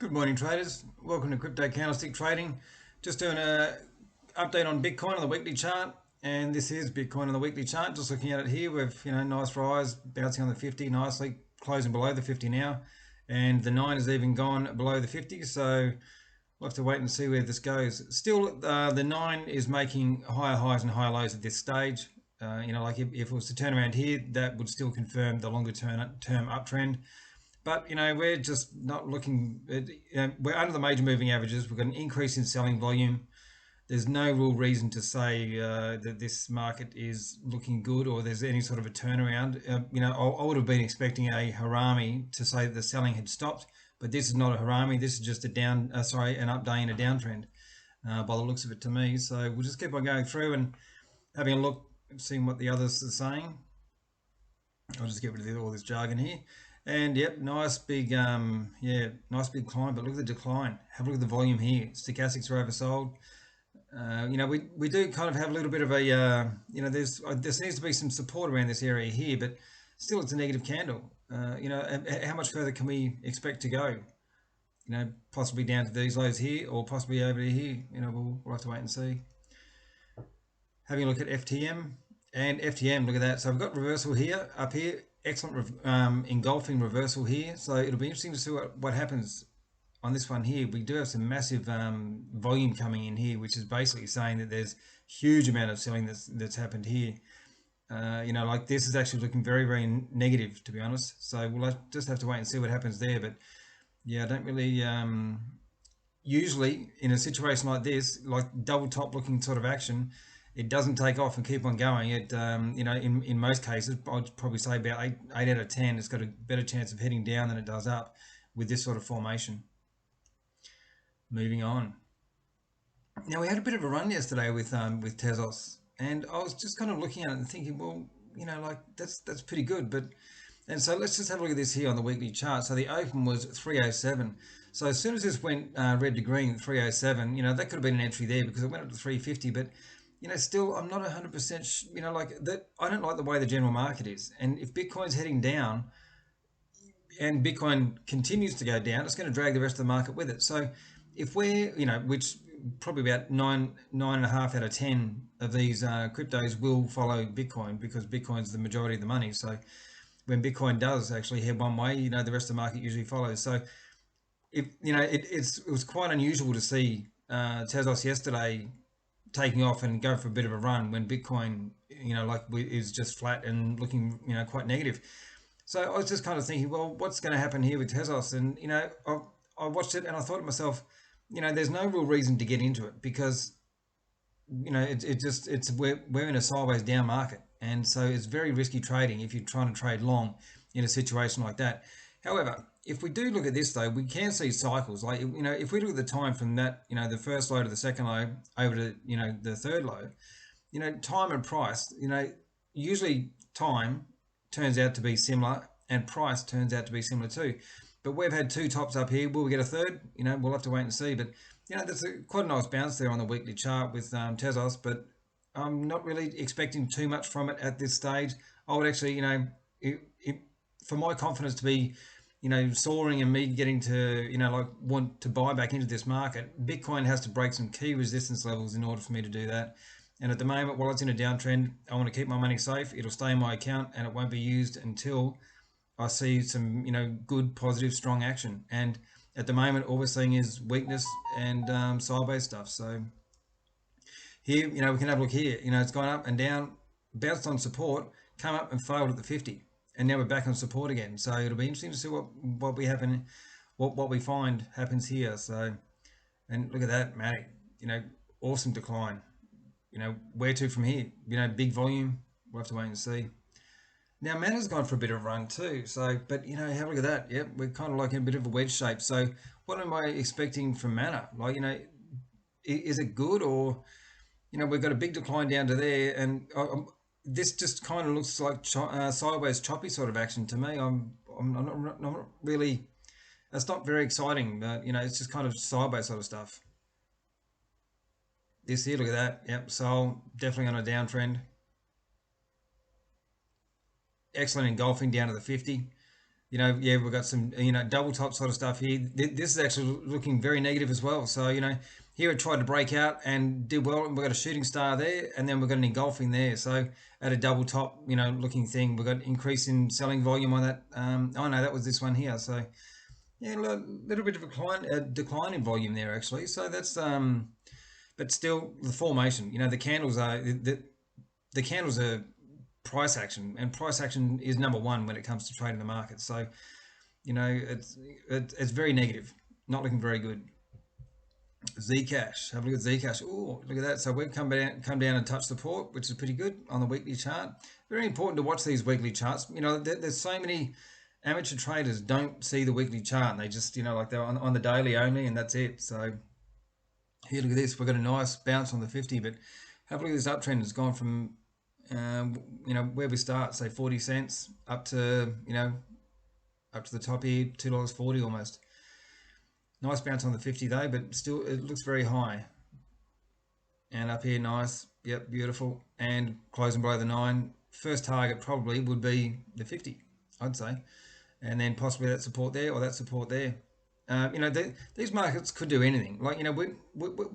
Good morning, traders. Welcome to Crypto Candlestick Trading. Just doing a update on Bitcoin on the weekly chart, and this is Bitcoin on the weekly chart. Just looking at it here, with nice rise, bouncing on the 50 nicely, closing below the 50 now, and the 9 has even gone below the 50. So we'll have to wait and see where this goes. Still, the 9 is making higher highs and higher lows at this stage. Like if it was to turn around here, that would still confirm the longer term uptrend. But we're just not looking at, we're under the major moving averages. We've got an increase in selling volume. There's no real reason to say that this market is looking good or there's any sort of a turnaround. I would have been expecting a harami to say that the selling had stopped, but this is not a harami. This is just an upday in a downtrend by the looks of it to me. So we'll just keep on going through and having a look, seeing what the others are saying. I'll just get rid of all this jargon here. And yep, nice big nice big climb, but look at the decline. Have a look at the volume here. Stochastics are oversold. We do kind of have a little bit of a there seems to be some support around this area here, but still it's a negative candle. How much further can we expect to go? Possibly down to these lows here, or possibly over to here. We'll have to wait and see. Having a look at FTM and FTM, look at that. So we've got reversal here, up here. Excellent engulfing reversal here. So it'll be interesting to see what happens on this one here. We do have some massive volume coming in here, which is basically saying that there's huge amount of selling that's happened here. Like this is actually looking very, very negative, to be honest. So we'll just have to wait and see what happens there. But yeah, I don't really... usually in a situation like this, like double top looking sort of action, it doesn't take off and keep on going. It, in most cases, I'd probably say about 8 out of 10, it's got a better chance of heading down than it does up with this sort of formation. Moving on. Now, we had a bit of a run yesterday with Tezos, and I was just kind of looking at it and thinking, well, like that's pretty good. And so let's just have a look at this here on the weekly chart. So the open was 307. So as soon as this went red to green, 307, that could have been an entry there because it went up to 350, but still, I'm not 100%, like that. I don't like the way the general market is. And if Bitcoin's heading down and Bitcoin continues to go down, it's going to drag the rest of the market with it. So if we're, which probably about 9.5 out of 10 of these cryptos will follow Bitcoin because Bitcoin's the majority of the money. So when Bitcoin does actually head one way, the rest of the market usually follows. So if, it was quite unusual to see Tezos yesterday taking off and go for a bit of a run when Bitcoin, is just flat and looking, quite negative. So I was just kind of thinking, well, what's going to happen here with Tezos? And, I watched it and I thought to myself, there's no real reason to get into it because, we're in a sideways down market. And so it's very risky trading if you're trying to trade long in a situation like that. However, if we do look at this though, we can see cycles. Like, if we look at the time from that, the first low to the second low over to, the third low, time and price, usually time turns out to be similar and price turns out to be similar too. But we've had two tops up here. Will we get a third? We'll have to wait and see. But, there's quite a nice bounce there on the weekly chart with Tezos, but I'm not really expecting too much from it at this stage. I would actually, for my confidence to be, soaring and me getting to, want to buy back into this market, Bitcoin has to break some key resistance levels in order for me to do that. And at the moment, while it's in a downtrend, I want to keep my money safe. It'll stay in my account and it won't be used until I see some, good, positive, strong action. And at the moment, all we're seeing is weakness and sideways stuff. So here, we can have a look here. It's gone up and down, bounced on support, come up and failed at the 50. And now we're back on support again. So it'll be interesting to see what we find happens here. So, and look at that, Matic, awesome decline. Where to from here? Big volume. We'll have to wait and see. Now Mana's gone for a bit of a run too. So, but have a look at that. Yep, we're kind of like in a bit of a wedge shape. So, what am I expecting from Mana? Like, is it good or, we've got a big decline down to there, and this just kind of looks like sideways choppy sort of action to me. I'm not really. That's not very exciting, but it's just kind of sideways sort of stuff. This here, look at that. Yep, Sol definitely on a downtrend. Excellent engulfing down to the 50. Yeah, we've got some, double top sort of stuff here. This is actually looking very negative as well. So, here it tried to break out and did well. We've got a shooting star there, and then we've got an engulfing there. So, at a double top, looking thing, we've got increase in selling volume on that. Oh no, that was this one here. So, yeah, a little bit of a decline in volume there actually. So that's but still the formation. The candles are the candles are price action, and price action is number one when it comes to trading the market. So it's very negative, not looking very good. Zcash, have a look at Zcash. Oh, look at that. So we've come down and touched support, which is pretty good on the weekly chart. Very important to watch these weekly charts. There's so many amateur traders don't see the weekly chart. They just, like they're on the daily only, and that's it. So here, look at this. We've got a nice bounce on the 50, but have a look at this uptrend. It's gone from, where we start, say 40 cents up to, up to the top here, $2.40 almost. Nice bounce on the 50 though, but still it looks very high. And up here, nice. Yep, beautiful. And closing below the 9. First target probably would be the 50, I'd say. And then possibly that support there or that support there. These markets could do anything. Like,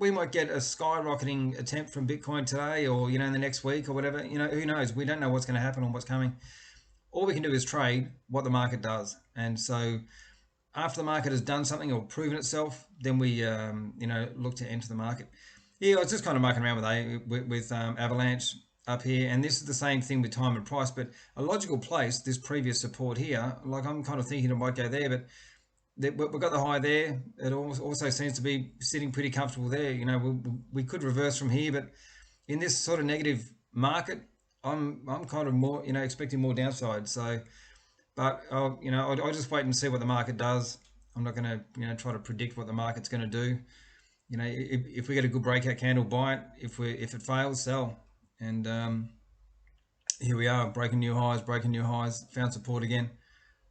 we might get a skyrocketing attempt from Bitcoin today or, in the next week or whatever. Who knows? We don't know what's going to happen or what's coming. All we can do is trade what the market does. And so after the market has done something or proven itself, then we, look to enter the market. Yeah, I was just kind of mucking around with Avalanche up here, and this is the same thing with time and price, but a logical place, this previous support here, like I'm kind of thinking it might go there, but we've got the high there. It also seems to be sitting pretty comfortable there. We could reverse from here, but in this sort of negative market, I'm kind of more, expecting more downside. So, but I'll just wait and see what the market does. I'm not going to, try to predict what the market's going to do. If we get a good breakout candle, buy it. If it fails, sell. And here we are, breaking new highs, found support again,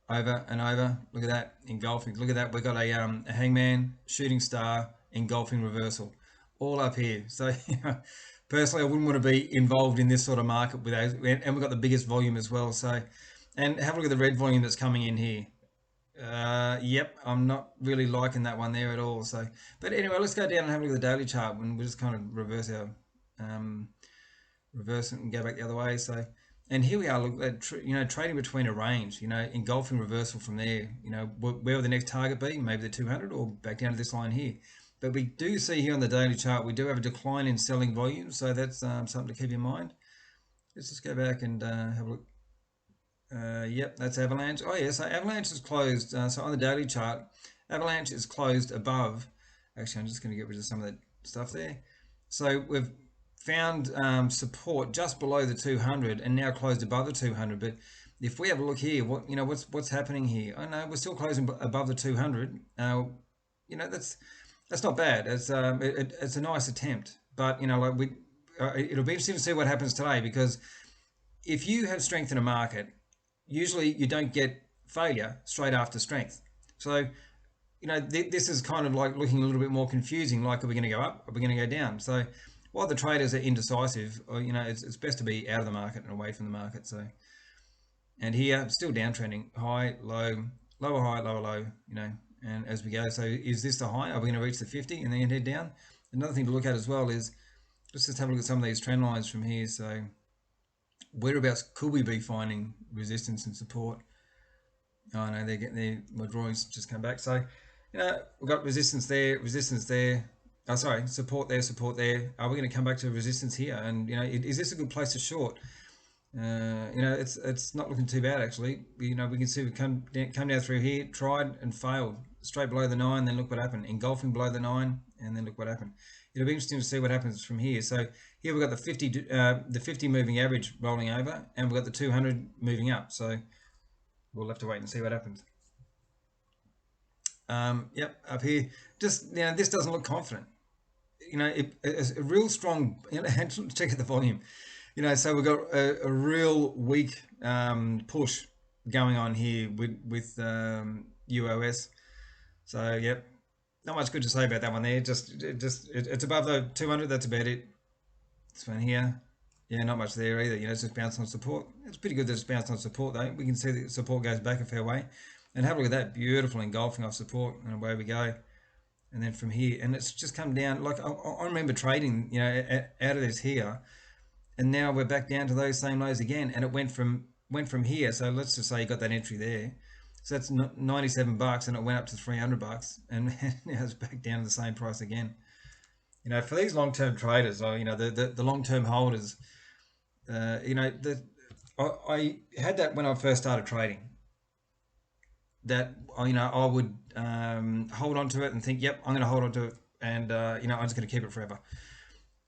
over and over. Look at that, engulfing. Look at that, we've got a hangman, shooting star, engulfing reversal, all up here. So personally, I wouldn't want to be involved in this sort of market with those, and we've got the biggest volume as well. So, and have a look at the red volume that's coming in here. Yep, I'm not really liking that one there at all. So, but anyway, let's go down and have a look at the daily chart, and we'll just kind of reverse it and go back the other way. So, and here we are, look at trading between a range, engulfing reversal from there. Where will the next target be? Maybe the 200 or back down to this line here. But we do see here on the daily chart, we do have a decline in selling volume, so that's something to keep in mind. Let's just go back and have a look. Yep, that's Avalanche. Oh yeah, so Avalanche is closed. So on the daily chart, Avalanche is closed above. Actually, I'm just going to get rid of some of that stuff there. So we've found support just below the 200 and now closed above the 200. But if we have a look here, what's happening here? Oh no, we're still closing above the 200. That's not bad. It's a nice attempt, but it'll be interesting to see what happens today, because if you have strength in a market, usually you don't get failure straight after strength. So this is kind of like looking a little bit more confusing. Like, are we going to go up? Are we going to go down? So while the traders are indecisive, it's best to be out of the market and away from the market. So, and here still downtrending, high, low, lower high, lower low, and as we go. So is this the high? Are we going to reach the 50 and then head down? Another thing to look at as well is, let's just have a look at some of these trend lines from here. So whereabouts could we be finding resistance and support? Oh no, my drawings just come back. So, we've got resistance there. Oh, sorry, support there. Are we going to come back to resistance here? And is this a good place to short? It's not looking too bad actually. We can see we come down through here, tried and failed, straight below the 9. Then look what happened, engulfing below the 9, and then look what happened. It'll be interesting to see what happens from here. So here we've got the 50 moving average rolling over, and we've got the 200 moving up. So we'll have to wait and see what happens. Yep, up here, just this doesn't look confident. It's a real strong. Check out the volume. So we've got a real weak push going on here with UOS. So yep, not much good to say about that one there. It's above the 200. That's about it. This one here, yeah, not much there either. It's just bounced on support. It's pretty good that it's bounced on support though. We can see that support goes back a fair way. And have a look at that, beautiful engulfing off support, and away we go. And then from here, and it's just come down. Like I remember trading, out of this here, and now we're back down to those same lows again, and it went from here. So let's just say you got that entry there. So that's $97, and it went up to $300, and now it's back down to the same price again. For these long-term traders, or the long-term holders, I had that when I first started trading. That I would hold on to it and think, yep, I'm going to hold on to it, and I'm just going to keep it forever.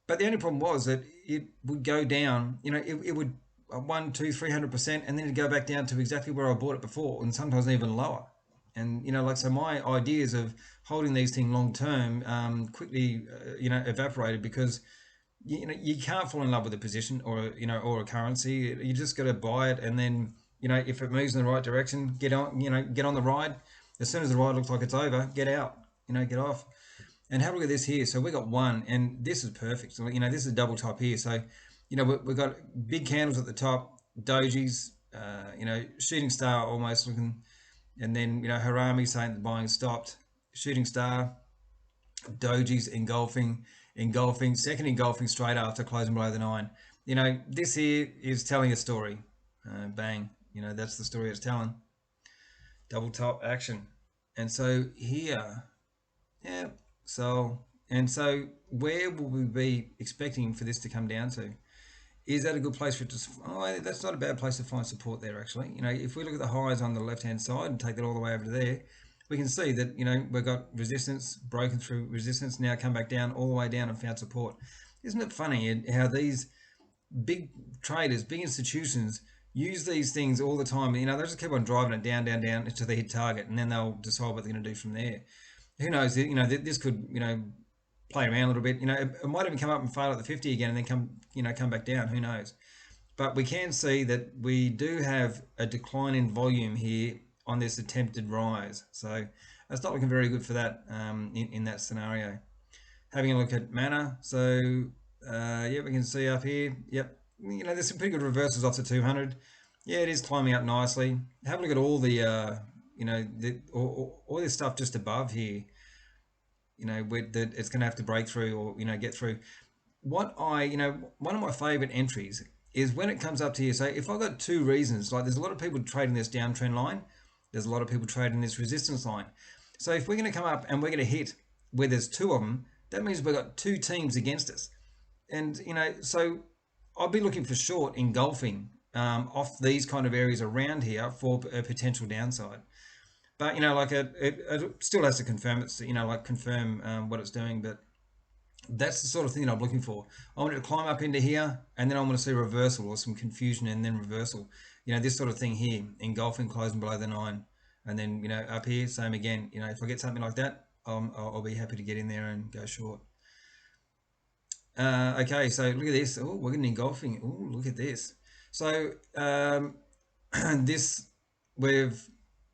But the only problem was that it would go down. It would 100, 200, 300%, and then it'd go back down to exactly where I bought it before, and sometimes even lower. And so my ideas of holding these things long term quickly evaporated, because you can't fall in love with a position, or a currency. You just got to buy it, and then if it moves in the right direction, get on the ride. As soon as the ride looks like it's over, get out. Get off. And have a look at this here. So we got one, and this is perfect. So this is a double top here. So we've got big candles at the top, dojis, shooting star almost looking, and then harami saying the buying stopped, shooting star, dojis engulfing, second engulfing straight after closing below the 9. This here is telling a story. Bang. That's the story it's telling. Double top action. And so here, yeah. So where will we be expecting for this to come down to? Is that a good place for it to? Oh, that's not a bad place to find support there, actually. If we look at the highs on the left-hand side and take that all the way over to there, we can see that, we've got resistance, broken through resistance, now come back down, all the way down, and found support. Isn't it funny how these big traders, big institutions, use these things all the time? They just keep on driving it down, down, down until they hit target, and then they'll decide what they're going to do from there. Who knows? This could, play around a little bit. It might even come up and fail at the 50 again, and then come back down. Who knows? But we can see that we do have a decline in volume here on this attempted rise. So that's not looking very good for that in that scenario. Having a look at mana. So yeah, we can see up here. Yep. There's some pretty good reversals off the 200. Yeah, it is climbing up nicely. Have a look at all the all this stuff just above here. That it's going to have to break through, or get through. One of my favorite entries is when it comes up to here. So if I've got two reasons, like there's a lot of people trading this downtrend line, there's a lot of people trading this resistance line. So if we're going to come up and we're going to hit where there's two of them, that means we've got two teams against us. And so I'll be looking for short engulfing off these kind of areas around here for a potential downside. But it still has to confirm it's confirm what it's doing. But that's the sort of thing that I'm looking for. I want it to climb up into here, and then I want to see reversal or some confusion, and then reversal. This sort of thing here, engulfing, closing below the 9, and then up here, same again. If I get something like that, I'll be happy to get in there and go short. Okay, so look at this. Oh, we're getting engulfing. Oh, look at this. So this, we've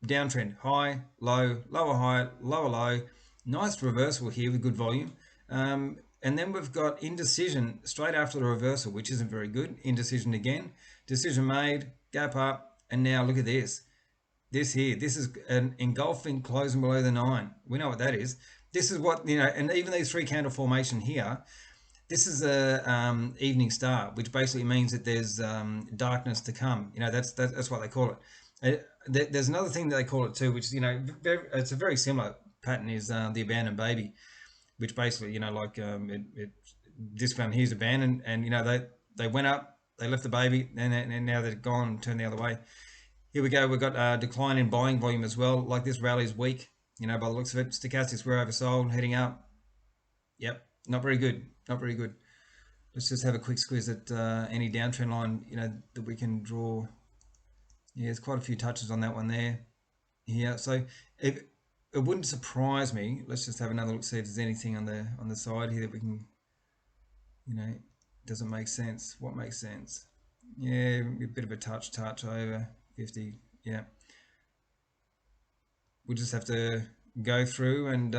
downtrend, high, low, lower high, lower low. Nice reversal here with good volume. And then we've got indecision straight after the reversal, which isn't very good. Indecision again. Decision made, gap up, and now look at this. This here, this is an engulfing closing below the 9. We know what that is. This is what, and even these three candle formation here, this is a evening star, which basically means that there's darkness to come. That's what they call it. There's another thing that they call it too, which is, it's a very similar pattern, is the abandoned baby, which basically, this one here's abandoned, and they went up, they left the baby, and now they're gone and turned the other way. Here we go. We've got a decline in buying volume as well. Like this rally is weak, by the looks of it. Stochastics were oversold, heading up. Yep, not very good. Not very good. Let's just have a quick squeeze at any downtrend line, that we can draw. Yeah, there's quite a few touches on that one there. Yeah, so it wouldn't surprise me. Let's just have another look, see if there's anything on the side here that we can, doesn't make sense. What makes sense? Yeah, a bit of a touch over 50. Yeah, we'll just have to go through and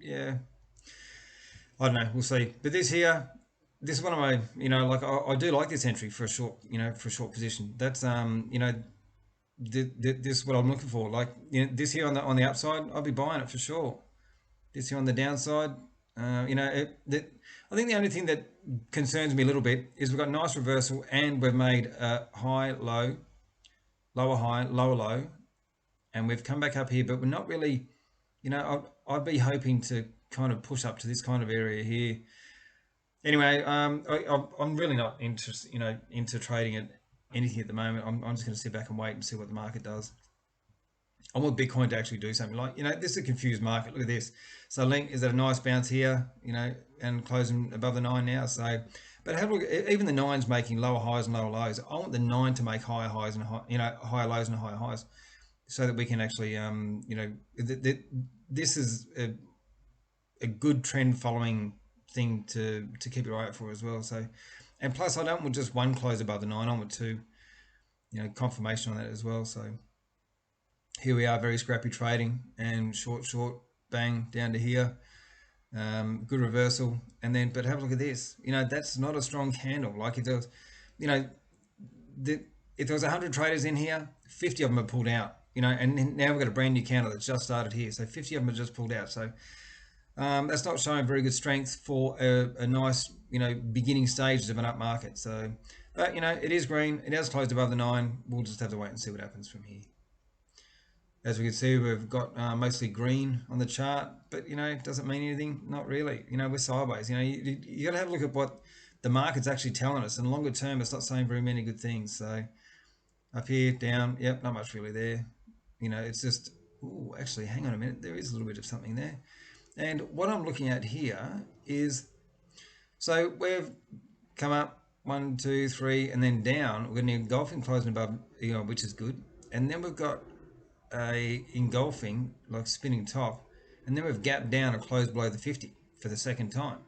yeah, I don't know, we'll see. But this here, this is one of my, I do like this entry for a short, for a short position. That's this is what I'm looking for. Like, you know, this here on the upside, I'll be buying it for sure. This here on the downside, you know, I think the only thing that concerns me a little bit is we've got nice reversal and we've made a high, low, lower high, lower low, and we've come back up here, but we're not really, you know, I'd be hoping to kind of push up to this kind of area here. Anyway, I'm really not interested, you know, into trading at anything at the moment. I'm just going to sit back and wait and see what the market does. I want Bitcoin to actually do something. Like, you know, this is a confused market. Look at this. So Link is at a nice bounce here, you know, and closing above the 9 now. So, but have a look. Even the 9's making lower highs and lower lows. I want the 9 to make higher highs and you know, higher lows and higher highs, so that we can actually, you know, this is a good trend following thing to keep your eye out for as well. So, and plus, I don't want just one close above the 9. I want two, you know, confirmation on that as well. So here we are, very scrappy trading and short, bang down to here. Good reversal, and then but have a look at this. You know, that's not a strong candle. Like if there was, you know, if there was 100 traders in here, 50 of them have pulled out. You know, and now we've got a brand new candle that's just started here, so 50 of them have just pulled out. So that's not showing very good strength for a nice, you know, beginning stages of an up market. So, but you know, it is green. It has closed above the 9. We'll just have to wait and see what happens from here. As we can see, we've got mostly green on the chart, but you know, does it mean anything? Not really. You know, we're sideways. You know, you got to have a look at what the market's actually telling us. And longer term, it's not saying very many good things. So up here, down, yep, not much really there. You know, it's just, oh, actually, hang on a minute. There is a little bit of something there. And what I'm looking at here is, so we've come up 1, 2, 3, and then down. We're going to engulfing closing above, you know, which is good. And then we've got a engulfing, like spinning top, and then we've gapped down and closed below the 50 for the second time.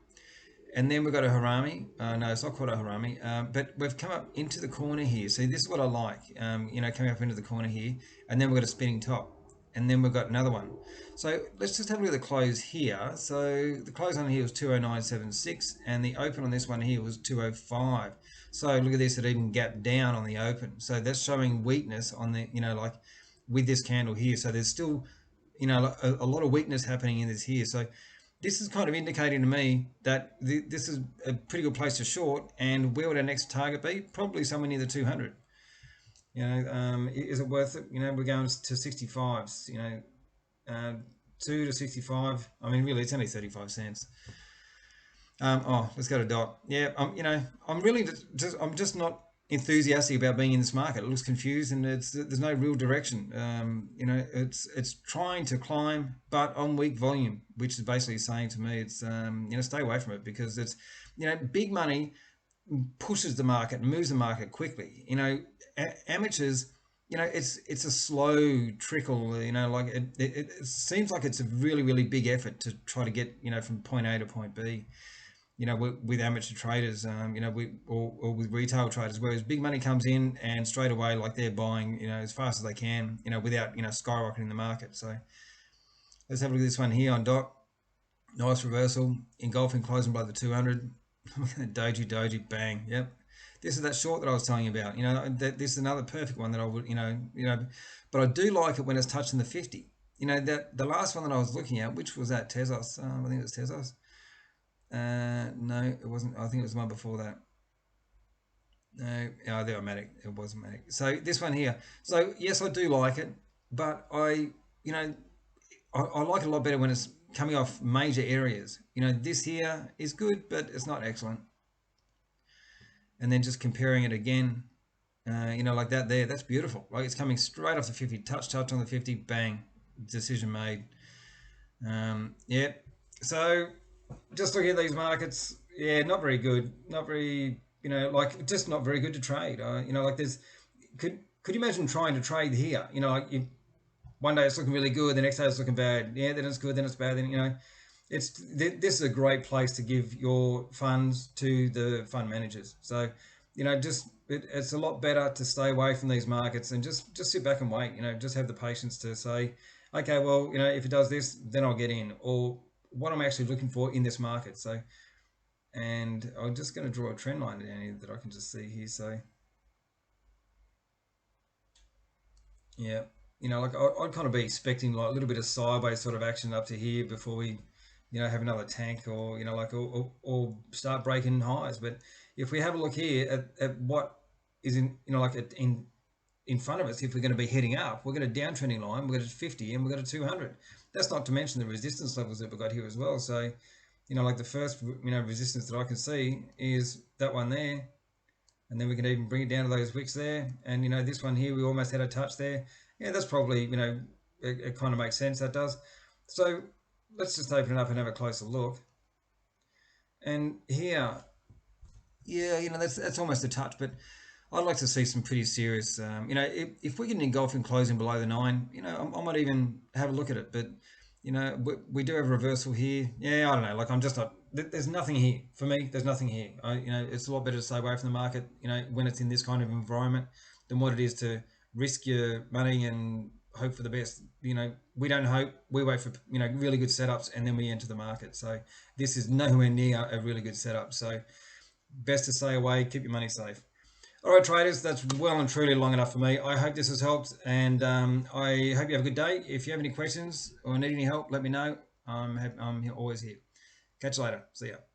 And then we've got a harami. No, it's not called a harami, but we've come up into the corner here. See, this is what I like, you know, coming up into the corner here. And then we've got a spinning top. And then we've got another one. So let's just have a look at the close here. So the close on here was 209.76, and the open on this one here was 205. So look at this, it even gapped down on the open. So that's showing weakness on the, you know, like with this candle here. So there's still, you know, a lot of weakness happening in this here. So this is kind of indicating to me that this is a pretty good place to short. And where would our next target be? Probably somewhere near the 200. You know, is it worth it? You know, we're going to 65s. You know, 2 to 65. I mean, really, it's only 35 cents. Oh, let's go to dot. Yeah, you know, I'm really I'm just not enthusiastic about being in this market. It looks confused and there's no real direction. You know, it's trying to climb, but on weak volume, which is basically saying to me, it's you know, stay away from it, because it's, you know, big money pushes the market, moves the market quickly. You know, amateurs, you know, it's a slow trickle. You know, like it seems like it's a really big effort to try to get, you know, from point A to point B. You know, with amateur traders, you know, or with retail traders, whereas big money comes in and straight away, like, they're buying, you know, as fast as they can, you know, without, you know, skyrocketing the market. So let's have a look at this one here on dot. Nice reversal, engulfing, closing below the 200. Doji, bang. Yep. This is that short that I was telling you about. You know, this is another perfect one that I would, you know, but I do like it when it's touching the 50. You know, that the last one that I was looking at, which was that Tezos. I think it was Tezos. No, it wasn't. I think it was the one before that. No, oh, they were Matic. It wasn't Matic. So this one here. So yes, I do like it, but you know, I like it a lot better when it's coming off major areas. You know, this here is good, but it's not excellent. And then just comparing it again, you know, like that there, that's beautiful. Like, it's coming straight off the 50, touch on the 50, bang, decision made. Yeah. So just looking at these markets, yeah, not very good. Not very, you know, like, just not very good to trade. You know, like, could you imagine trying to trade here? You know, like, one day it's looking really good, the next day it's looking bad. Yeah, then it's good, then it's bad. Then, you know, this is a great place to give your funds to the fund managers. So, you know, just it's a lot better to stay away from these markets and just sit back and wait. You know, just have the patience to say, okay, well, you know, if it does this, then I'll get in, or what I'm actually looking for in this market. So, and I'm just going to draw a trend line down here that I can just see here. So Yeah, like I'd kind of be expecting like a little bit of sideways sort of action up to here before we, have another tank or like or start breaking highs. But if we have a look here at what is in like in front of us, if we're going to be heading up, we've got a downtrending line, we've got a 50 and we've got a 200. That's not to mention the resistance levels that we've got here as well. So, like the first resistance that I can see is that one there, and then we can even bring it down to those wicks there. And this one here, we almost had a touch there. Yeah, that's probably it kind of makes sense. That does. So let's just open it up and have a closer look. And here, yeah, that's almost a touch, but I'd like to see some pretty serious. If we can engulf in closing below the 9, I might even have a look at it. But we do have a reversal here. Yeah, I don't know. Like I'm just not. There's nothing here for me. There's nothing here. It's a lot better to stay away from the market. When it's in this kind of environment, than what it is to risk your money and hope for the best. We don't hope. We wait for really good setups and then we enter the market. So this is nowhere near a really good setup. So best to stay away. Keep your money safe. All right, traders, that's well and truly long enough for me. I hope this has helped, and I hope you have a good day. If you have any questions or need any help, let me know. I'm always here. Catch you later. See ya.